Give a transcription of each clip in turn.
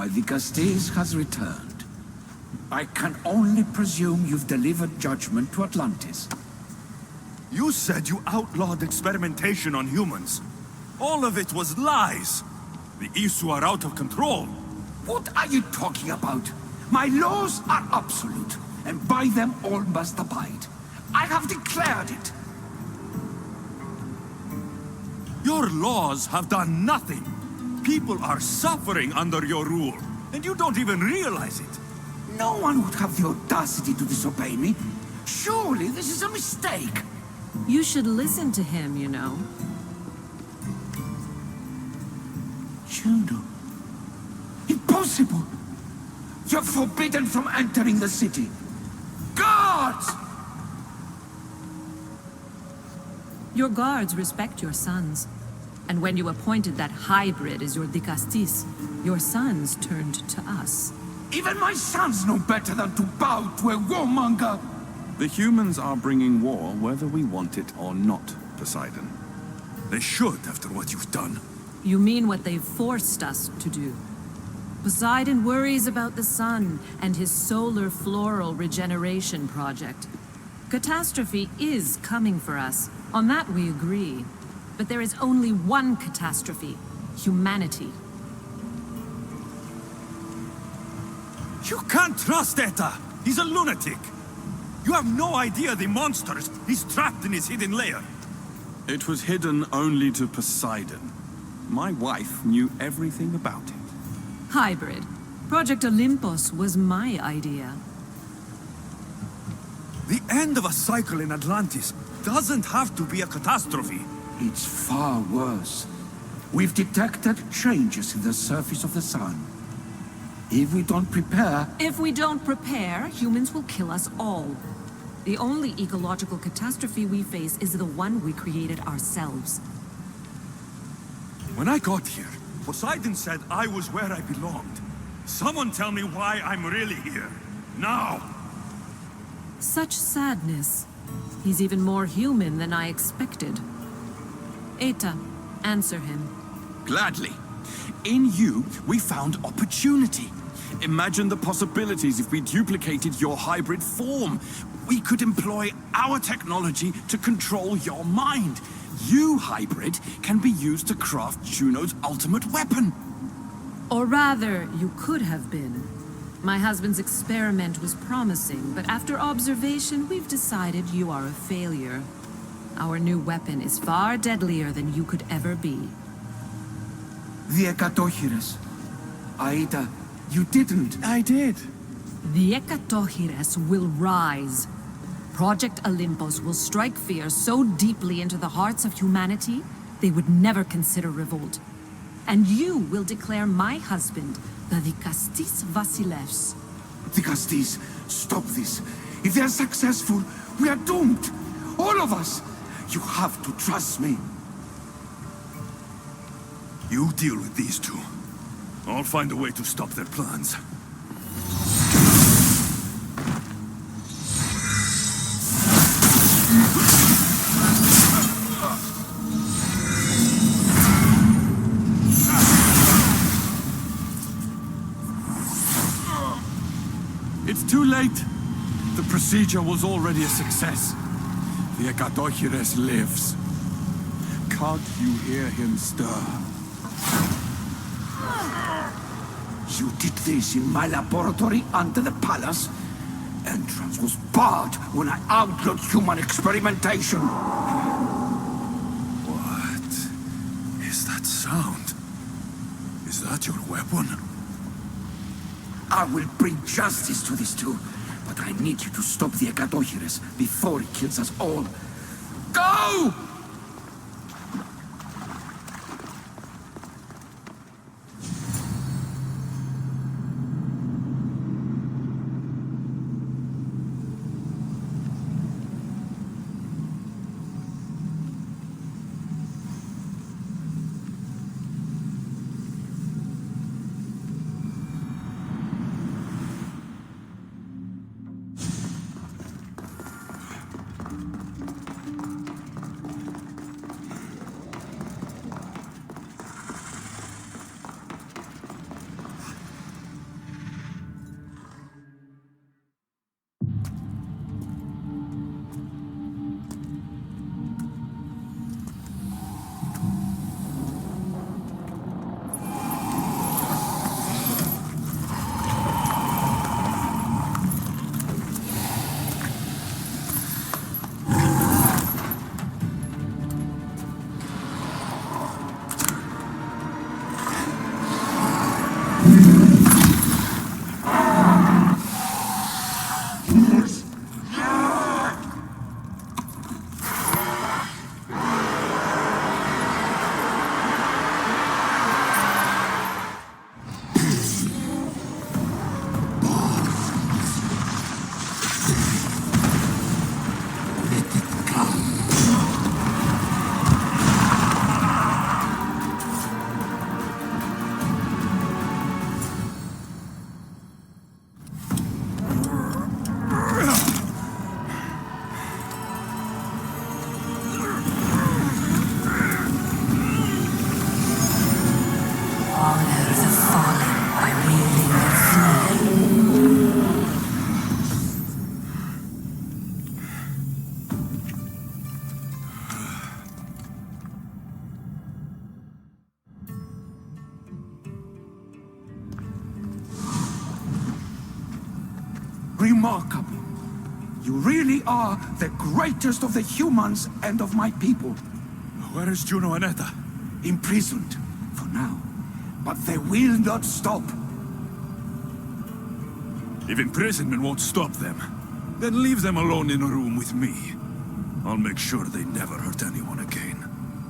My Dicastes has returned. I can only presume you've delivered judgment to Atlantis. You said you outlawed experimentation on humans. All of it was lies. The Isu are out of control. What are you talking about? My laws are absolute, and by them all must abide. I have declared it. Your laws have done nothing. People are suffering under your rule, and you don't even realize it. No one would have the audacity to disobey me. Surely this is a mistake. You should listen to him, you know. Juno. Impossible! You're forbidden from entering the city. Guards! Your guards respect your sons. And when you appointed that hybrid as your Dicastis, your sons turned to us. Even my sons know better than to bow to a warmonger. The humans are bringing war whether we want it or not, Poseidon. They should, after what you've done. You mean what they've forced us to do. Poseidon worries about the sun and his solar floral regeneration project. Catastrophe is coming for us. On that we agree. But there is only one catastrophe: humanity. You can't trust Eta! He's a lunatic! You have no idea the monsters he's trapped in his hidden lair. It was hidden only to Poseidon. My wife knew everything about it. Hybrid. Project Olympus was my idea. The end of a cycle in Atlantis doesn't have to be a catastrophe. It's far worse. We've detected changes in the surface of the sun. If we don't prepare... If we don't prepare, humans will kill us all. The only ecological catastrophe we face is the one we created ourselves. When I got here, Poseidon said I was where I belonged. Someone tell me why I'm really here. Now! Such sadness. He's even more human than I expected. Eta, answer him. Gladly. In you, we found opportunity. Imagine the possibilities if we duplicated your hybrid form. We could employ our technology to control your mind. You, hybrid, can be used to craft Juno's ultimate weapon. Or rather, you could have been. My husband's experiment was promising, but after observation, we've decided you are a failure. Our new weapon is far deadlier than you could ever be. The Ekatochires. Aida, you didn't. I did. The Ekatochires will rise. Project Olympus will strike fear so deeply into the hearts of humanity, they would never consider revolt. And you will declare my husband the Dicastis Vasilevs. Dicastis, stop this. If they're successful, we are doomed. All of us. You have to trust me. You deal with these two. I'll find a way to stop their plans. It's too late. The procedure was already a success. The Ekatochires lives. Can't you hear him stir? You did this in my laboratory under the palace. Entrance was barred when I outlawed human experimentation. What is that sound? Is that your weapon? I will bring justice to these two, but I need you to stop the Ekatochires before he kills us all. Go! Remarkable. You really are the greatest of the humans and of my people. Where is Juno and Etta? Imprisoned, for now. But they will not stop. If imprisonment won't stop them, then leave them alone in a room with me. I'll make sure they never hurt anyone again.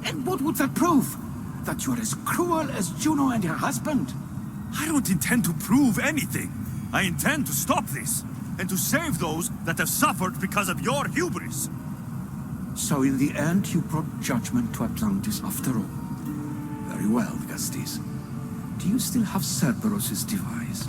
And what would that prove? That you're as cruel as Juno and her husband? I don't intend to prove anything. I intend to stop this, and to save those that have suffered because of your hubris. So in the end, you brought judgment to Atlantis after all. Very well, Gastis. Do you still have Cerberus' device?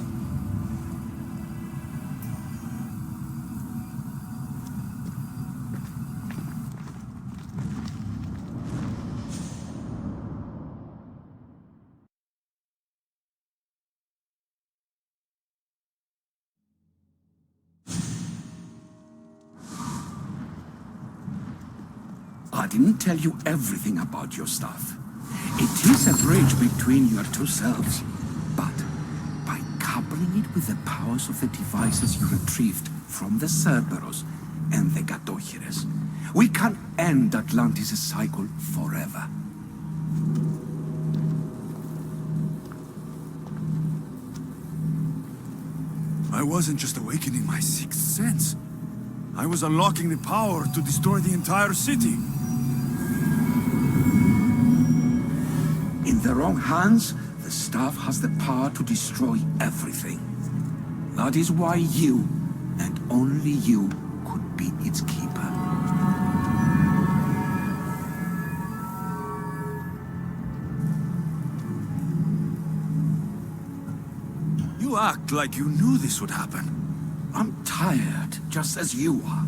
I didn't tell you everything about your stuff. It is a bridge between your two selves. But by coupling it with the powers of the devices you retrieved from the Cerberus and the Gatochires, we can end Atlantis' cycle forever. I wasn't just awakening my sixth sense. I was unlocking the power to destroy the entire city. In the wrong hands, the staff has the power to destroy everything. That is why you, and only you, could be its keeper. You act like you knew this would happen. I'm tired, just as you are.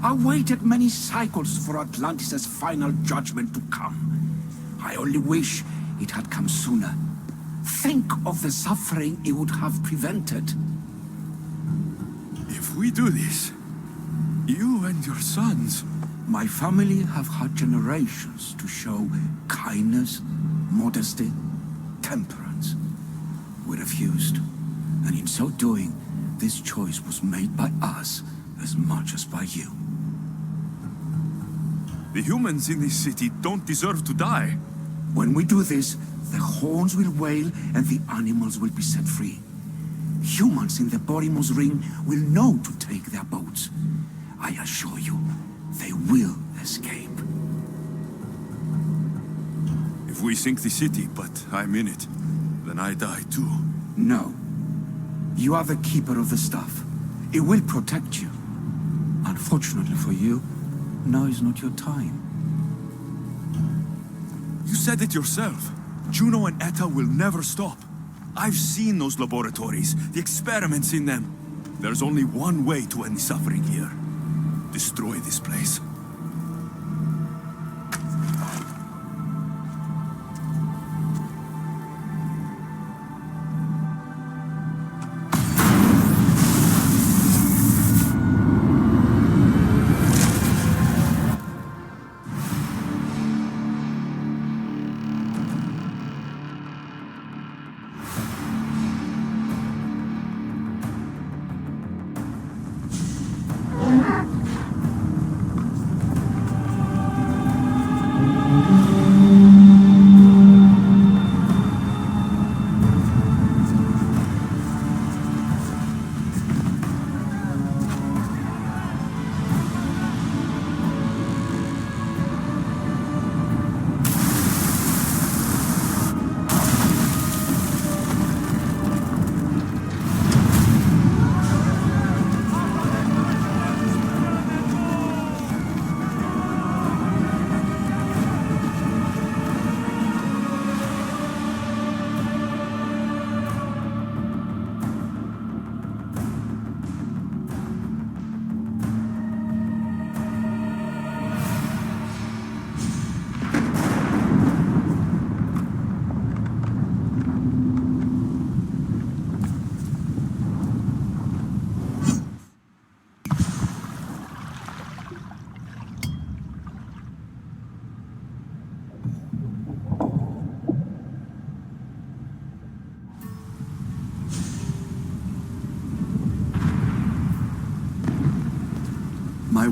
I waited many cycles for Atlantis' final judgment to come. I only wish it had come sooner. Think of the suffering it would have prevented. If we do this, you and your sons... My family have had generations to show kindness, modesty, temperance. We refused, and in so doing, this choice was made by us as much as by you. The humans in this city don't deserve to die. When we do this, the horns will wail and the animals will be set free. Humans in the Borymos Ring will know to take their boats. I assure you, they will escape. If we sink the city, but I'm in it, then I die too. No. You are the keeper of the stuff. It will protect you. Unfortunately for you, now is not your time. You said it yourself. Juno and Etta will never stop. I've seen those laboratories, the experiments in them. There's only one way to end the suffering here. Destroy this place.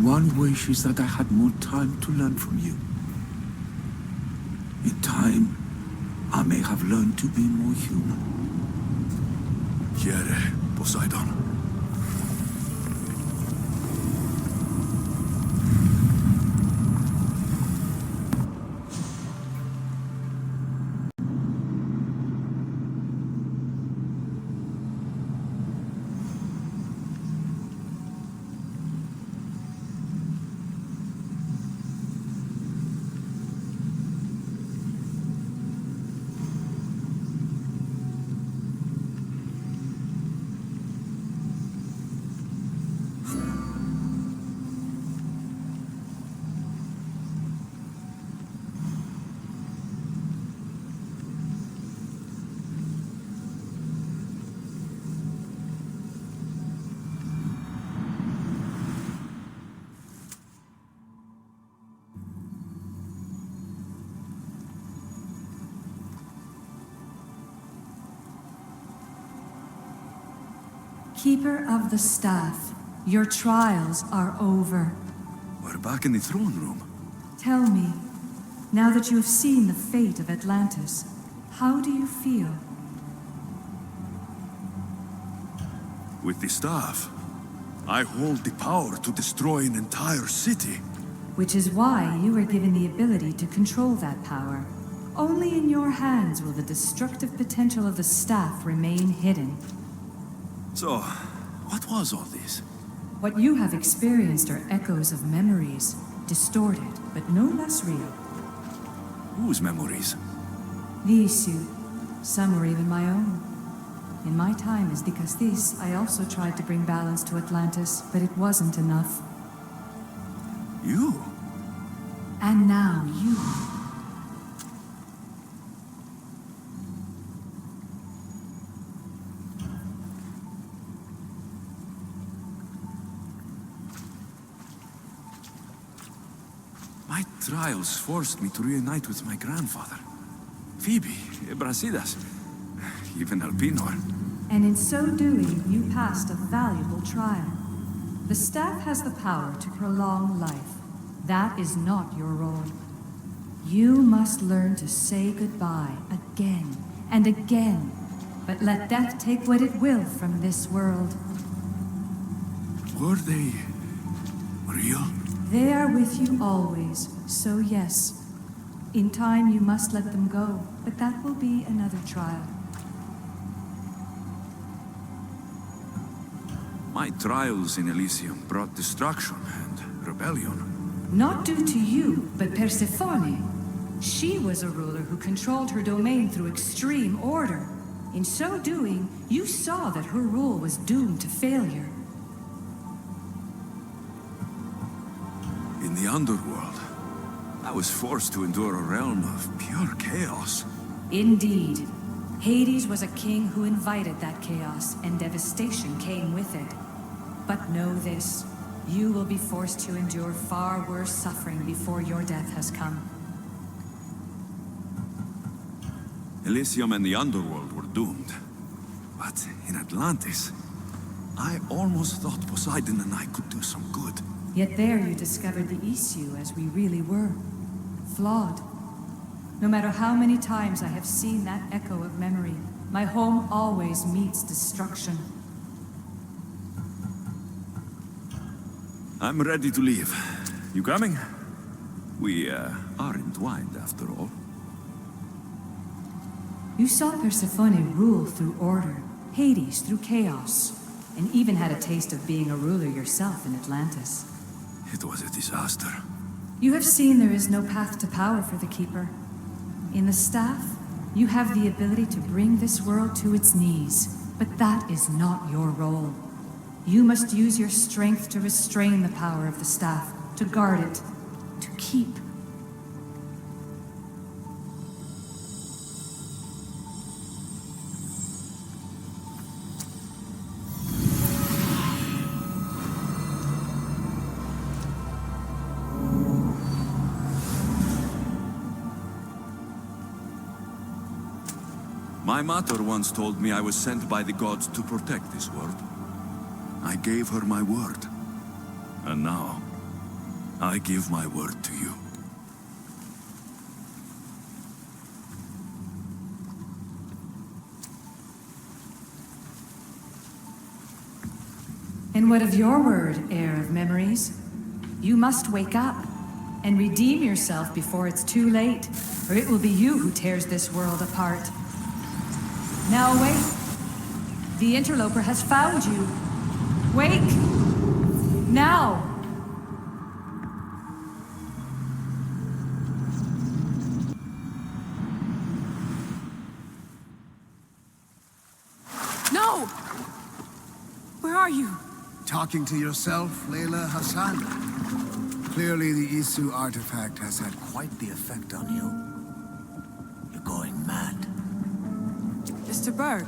one wish is that I had more time to learn from you. In time, I may have learned to be more human. Here, Poseidon. Keeper of the Staff, your trials are over. We're back in the throne room. Tell me, now that you have seen the fate of Atlantis, how do you feel? With the staff, I hold the power to destroy an entire city. Which is why you were given the ability to control that power. Only in your hands will the destructive potential of the Staff remain hidden. So, what was all this? What you have experienced are echoes of memories, distorted, but no less real. Whose memories? These you, some were even my own. In my time as Dikastis, I also tried to bring balance to Atlantis, but it wasn't enough. You? And now you. My trials forced me to reunite with my grandfather. Phoebe, Brasidas, even Alpinor. And in so doing, you passed a valuable trial. The staff has the power to prolong life. That is not your role. You must learn to say goodbye again and again, but let death take what it will from this world. Were they real? They are with you always, so yes. In time you must let them go, but that will be another trial. My trials in Elysium brought destruction and rebellion. Not due to you, but Persephone. She was a ruler who controlled her domain through extreme order. In so doing, you saw that her rule was doomed to failure. In the underworld, I was forced to endure a realm of pure chaos. Indeed. Hades was a king who invited that chaos, and devastation came with it. But know this, you will be forced to endure far worse suffering before your death has come. Elysium and the underworld were doomed. But in Atlantis, I almost thought Poseidon and I could do some good. Yet there you discovered the issue as we really were. Flawed. No matter how many times I have seen that echo of memory, my home always meets destruction. I'm ready to leave. You coming? We, are entwined after all. You saw Persephone rule through order, Hades through chaos, and even had a taste of being a ruler yourself in Atlantis. It was a disaster. You have seen there is no path to power for the Keeper. In the staff, you have the ability to bring this world to its knees, but that is not your role. You must use your strength to restrain the power of the staff, to guard it, to keep. My mother once told me I was sent by the gods to protect this world. I gave her my word. And now, I give my word to you. And what of your word, heir of memories? You must wake up and redeem yourself before it's too late, or it will be you who tears this world apart. Now wake. The interloper has found you. Wake! Now! No! Where are you? Talking to yourself, Layla Hassan? Clearly the Isu artifact has had quite the effect on you. You're going mad. Mr. Berg,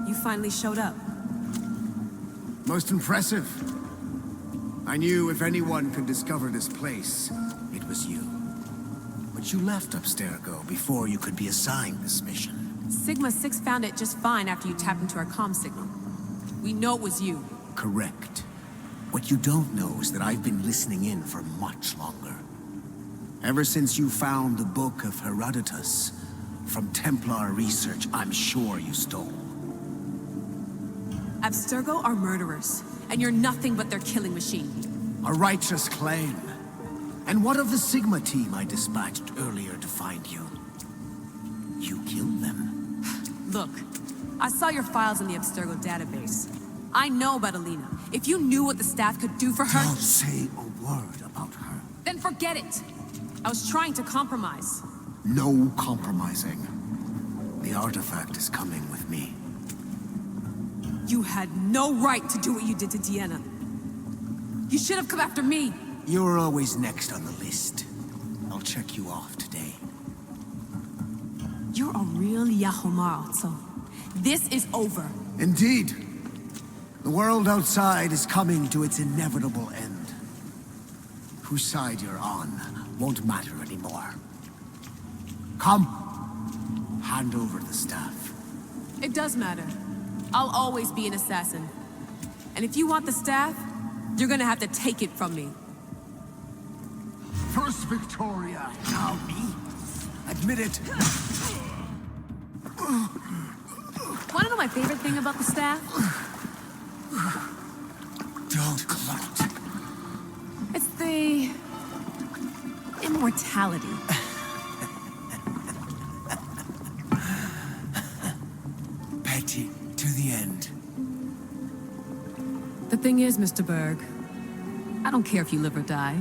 you finally showed up. Most impressive. I knew if anyone could discover this place, it was you. But you left Abstergo before you could be assigned this mission. Sigma 6 found it just fine after you tapped into our comm signal. We know it was you. Correct. What you don't know is that I've been listening in for much longer. Ever since you found the Book of Herodotus, from Templar research I'm sure you stole. Abstergo are murderers, and you're nothing but their killing machine. A righteous claim. And what of the Sigma team I dispatched earlier to find you? You killed them. Look, I saw your files in the Abstergo database. I know about Alina. If you knew what the staff could do for her... Don't say a word about her. Then forget it! I was trying to compromise. No compromising. The artifact is coming with me. You had no right to do what you did to Deanna. You should have come after me! You're always next on the list. I'll check you off today. You're a real Yahomar, so this is over. Indeed. The world outside is coming to its inevitable end. Whose side you're on won't matter anymore. Come. Hand over the staff. It does matter. I'll always be an assassin. And if you want the staff, you're gonna have to take it from me. First Victoria, now me. Admit it. Wanna know my favorite thing about the staff? Don't gloat. It's the... immortality. Petty to the end. The thing is, Mr. Berg, I don't care if you live or die.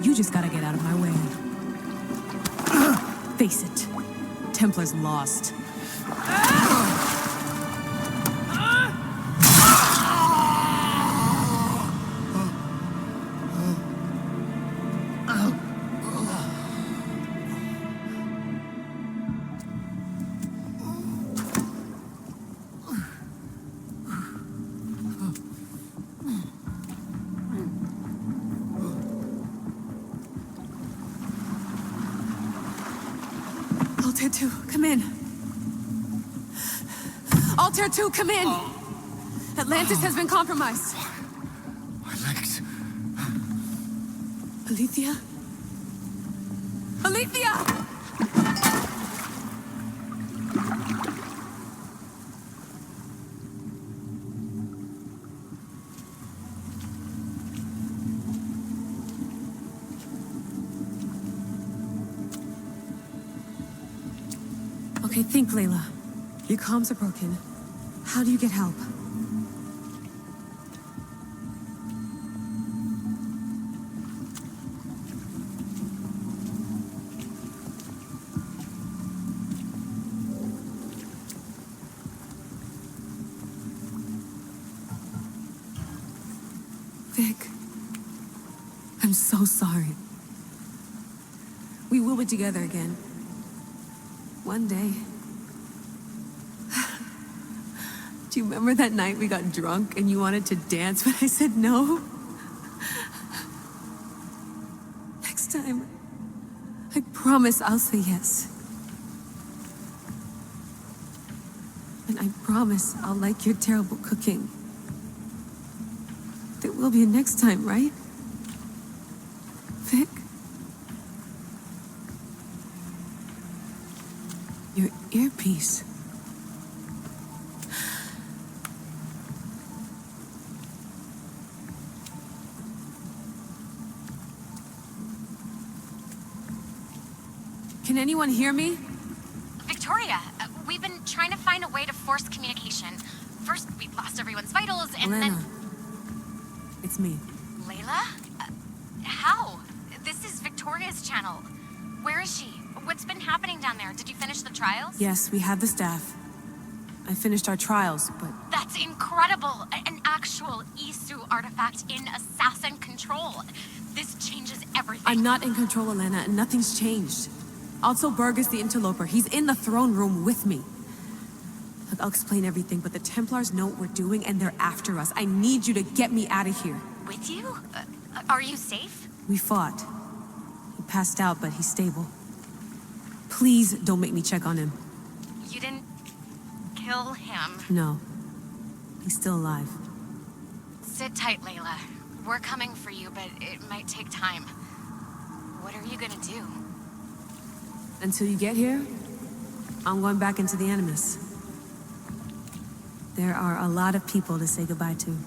You just gotta get out of my way. Face it, Templar's lost. Altair 2, come in. Altair 2, come in. Atlantis has been compromised. My legs. Alethea? Alethea! Okay, think, Layla. Your comms are broken. How do you get help? Vic, I'm so sorry. We will be together again. One day. Do you remember that night we got drunk and you wanted to dance but I said no? Next time, I promise I'll say yes. And I promise I'll like your terrible cooking. There will be a next time, right? Vic? Your earpiece. Can anyone hear me? Victoria, we've been trying to find a way to force communication. First, we lost everyone's vitals, and Elena. then... It's me. Layla? How? This is Victoria's channel. Where is she? What's been happening down there? Did you finish the trials? Yes, we have the staff. I finished our trials, but... That's incredible! An actual Isu artifact in assassin control. This changes everything. I'm not in control, Elena, and nothing's changed. Also, Berg is the interloper. He's in the throne room with me. Look, I'll explain everything, but the Templars know what we're doing, and they're after us. I need you to get me out of here. With you? Are you safe? We fought. He passed out, but he's stable. Please don't make me check on him. You didn't kill him. No. He's still alive. Sit tight, Layla. We're coming for you, but it might take time. What are you gonna do? Until you get here, I'm going back into the Animus. There are a lot of people to say goodbye to.